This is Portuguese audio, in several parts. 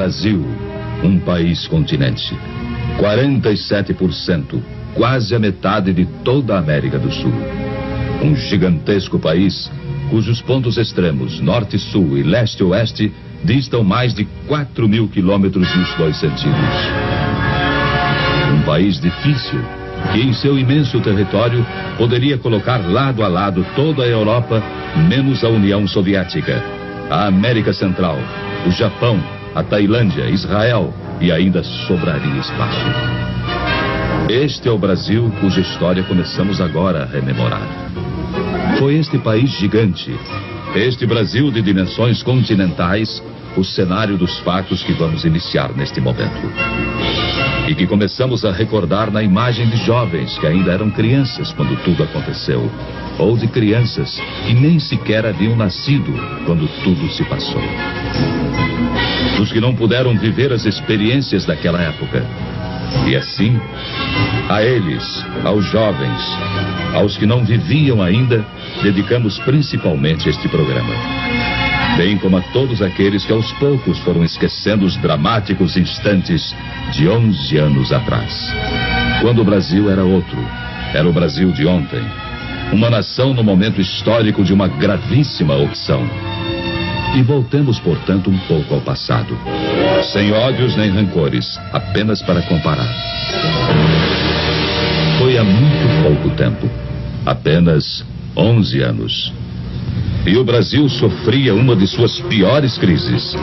Brasil, um país continente. 47%, quase a metade de toda a América do Sul. Um gigantesco país cujos pontos extremos, norte e sul e leste e oeste, distam mais de 4.000 quilômetros nos dois sentidos. Um país difícil, que em seu imenso território poderia colocar lado a lado toda a Europa, menos a União Soviética, a América Central, o Japão, a Tailândia, Israel, e ainda sobraria espaço. Este é o Brasil cuja história começamos agora a rememorar. Foi este país gigante, este Brasil de dimensões continentais, o cenário dos fatos que vamos iniciar neste momento. E que começamos a recordar na imagem de jovens que ainda eram crianças quando tudo aconteceu, ou de crianças que nem sequer haviam nascido quando tudo se passou. Dos que não puderam viver as experiências daquela época. E assim, a eles, aos jovens, aos que não viviam ainda, dedicamos principalmente este programa. Bem como a todos aqueles que aos poucos foram esquecendo os dramáticos instantes de 11 anos atrás. Quando o Brasil era outro, era o Brasil de ontem. Uma nação no momento histórico de uma gravíssima opção. E voltemos, portanto, um pouco ao passado. Sem ódios nem rancores, apenas para comparar. Foi há muito pouco tempo, apenas 11 anos. E o Brasil sofria uma de suas piores crises.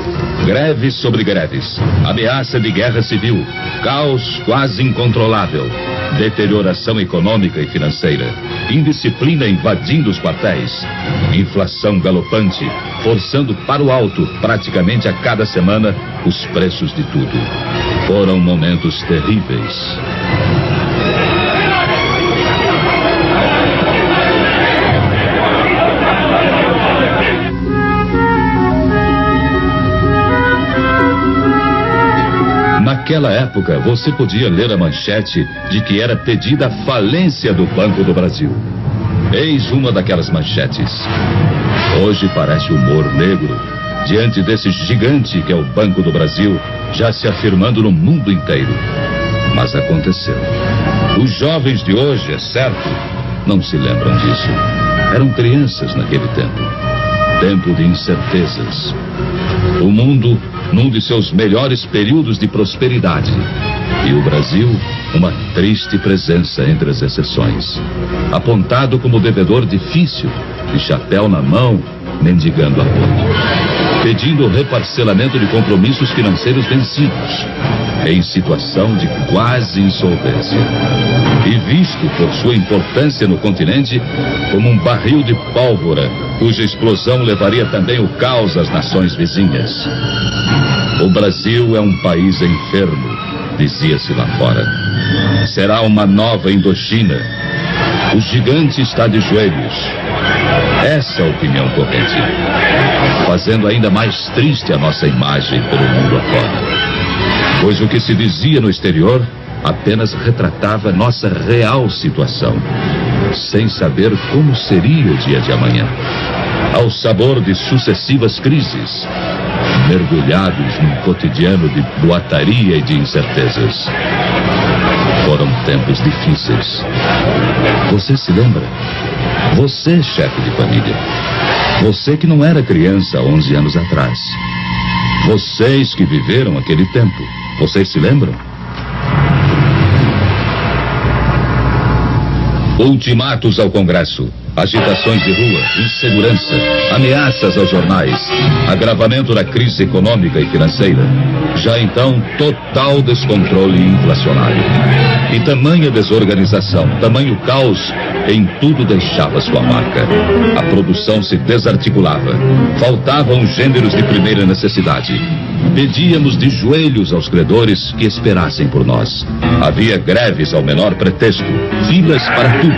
Greves sobre greves, ameaça de guerra civil, caos quase incontrolável, deterioração econômica e financeira, indisciplina invadindo os quartéis, inflação galopante, forçando para o alto, praticamente a cada semana, os preços de tudo. Foram momentos terríveis. Naquela época, você podia ler a manchete de que era pedida a falência do Banco do Brasil. Eis uma daquelas manchetes. Hoje parece humor negro, diante desse gigante que é o Banco do Brasil, já se afirmando no mundo inteiro. Mas aconteceu. Os jovens de hoje, é certo, não se lembram disso. Eram crianças naquele tempo. Tempo de incertezas. O mundo num de seus melhores períodos de prosperidade. E o Brasil, uma triste presença entre as exceções. Apontado como devedor difícil, de chapéu na mão, mendigando apoio. Pedindo o reparcelamento de compromissos financeiros vencidos. Em situação de quase insolvência. E visto por sua importância no continente como um barril de pólvora, cuja explosão levaria também o caos às nações vizinhas. O Brasil é um país enfermo, dizia-se lá fora. Será uma nova Indochina. O gigante está de joelhos. Essa é a opinião corrente, fazendo ainda mais triste a nossa imagem pelo mundo afora. Pois o que se dizia no exterior apenas retratava nossa real situação, sem saber como seria o dia de amanhã. Ao sabor de sucessivas crises, mergulhados num cotidiano de boataria e de incertezas. Foram tempos difíceis. Você se lembra? Você, chefe de família. Você que não era criança há 11 anos atrás. Vocês que viveram aquele tempo. Vocês se lembram? Ultimatos ao Congresso, agitações de rua, insegurança, ameaças aos jornais, agravamento da crise econômica e financeira. Já então, total descontrole inflacionário. E tamanha desorganização, tamanho caos, em tudo deixava sua marca. A produção se desarticulava. Faltavam gêneros de primeira necessidade. Pedíamos de joelhos aos credores que esperassem por nós. Havia greves ao menor pretexto, filas para tudo.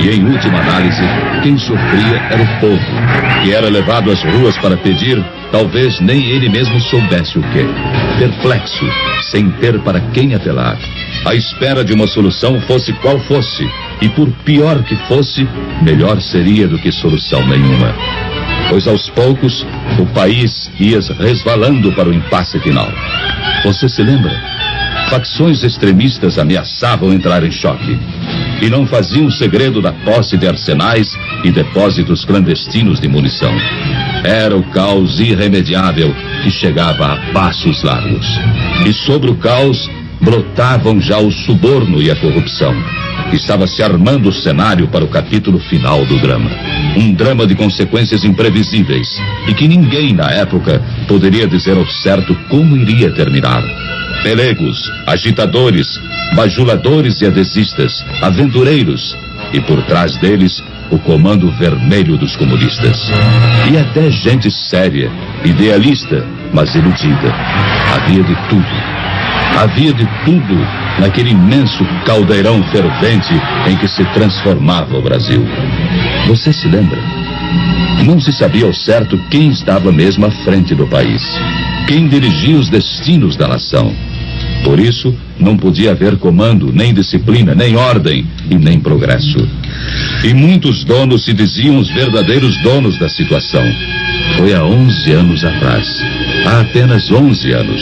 E em última análise, quem sofria era o povo, que era levado às ruas para pedir, talvez nem ele mesmo soubesse o quê. Perplexo, sem ter para quem apelar. À espera de uma solução, fosse qual fosse. E por pior que fosse, melhor seria do que solução nenhuma. pois aos poucos o país ia resvalando para o impasse final. Você se lembra? Facções extremistas ameaçavam entrar em choque e não faziam segredo da posse de arsenais e depósitos clandestinos de munição. Era o caos irremediável que chegava a passos largos. E sobre o caos brotavam já o suborno e a corrupção. Estava se armando o cenário para o capítulo final do drama. Um drama de consequências imprevisíveis e que ninguém na época poderia dizer ao certo como iria terminar. Pelegos, agitadores, bajuladores e adesistas, aventureiros e por trás deles o comando vermelho dos comunistas. E até gente séria, idealista, mas iludida. Havia de tudo. Havia de tudo naquele imenso caldeirão fervente em que se transformava o Brasil. Você se lembra? Não se sabia ao certo quem estava mesmo à frente do país, quem dirigia os destinos da nação. Por isso, não podia haver comando, nem disciplina, nem ordem e nem progresso. E muitos donos se diziam os verdadeiros donos da situação. Foi há 11 anos atrás. Há apenas 11 anos.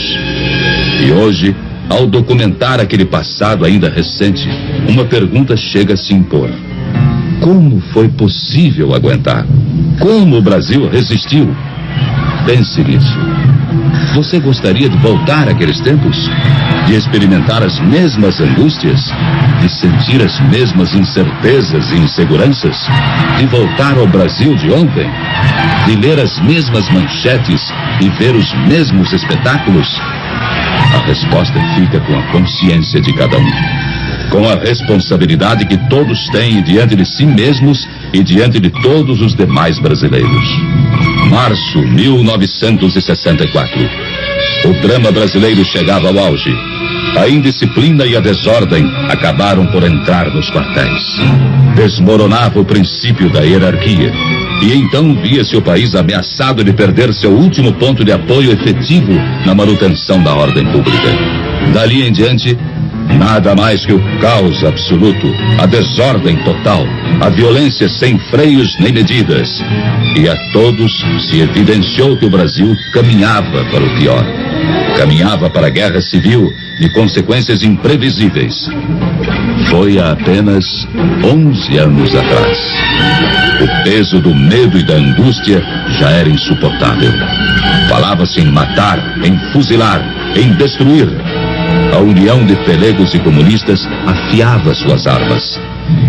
E hoje, ao documentar aquele passado ainda recente, uma pergunta chega a se impor. Como foi possível aguentar? Como o Brasil resistiu? Pense nisso. Você gostaria de voltar àqueles tempos? De experimentar as mesmas angústias? De sentir as mesmas incertezas e inseguranças? De voltar ao Brasil de ontem? De ler as mesmas manchetes e ver os mesmos espetáculos? A resposta fica com a consciência de cada um, com a responsabilidade que todos têm diante de si mesmos e diante de todos os demais brasileiros. Março 1964. O drama brasileiro chegava ao auge. A indisciplina e a desordem acabaram por entrar nos quartéis. Desmoronava o princípio da hierarquia. E então via-se o país ameaçado de perder seu último ponto de apoio efetivo na manutenção da ordem pública. Dali em diante, nada mais que o caos absoluto, a desordem total, a violência sem freios nem medidas. E a todos se evidenciou que o Brasil caminhava para o pior. Caminhava para a guerra civil de consequências imprevisíveis. Foi há apenas 11 anos atrás. O peso do medo e da angústia já era insuportável. Falava-se em matar, em fuzilar, em destruir. A união de pelegos e comunistas afiava suas armas.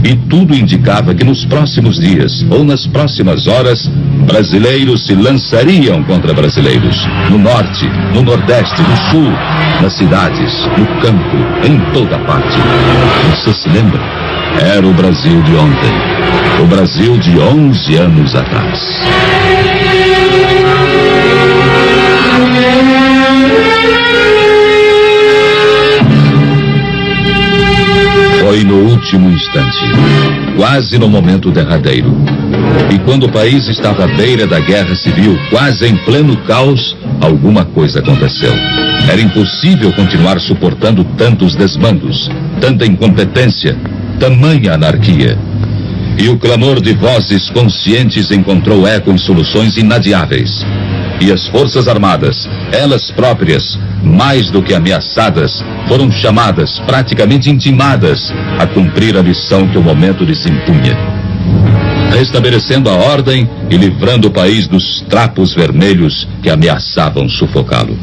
E tudo indicava que nos próximos dias, ou nas próximas horas, brasileiros se lançariam contra brasileiros. No norte, no nordeste, no sul, nas cidades, no campo, em toda parte. Você se lembra? Era o Brasil de ontem. O Brasil de 11 anos atrás. Foi no último instante, quase no momento derradeiro. E quando o país estava à beira da guerra civil, quase em pleno caos, alguma coisa aconteceu. Era impossível continuar suportando tantos desmandos, tanta incompetência, tamanha anarquia. E o clamor de vozes conscientes encontrou eco em soluções inadiáveis. E as Forças Armadas, elas próprias, mais do que ameaçadas, foram chamadas, praticamente intimadas, a cumprir a missão que o momento lhes impunha. Restabelecendo a ordem e livrando o país dos trapos vermelhos que ameaçavam sufocá-lo.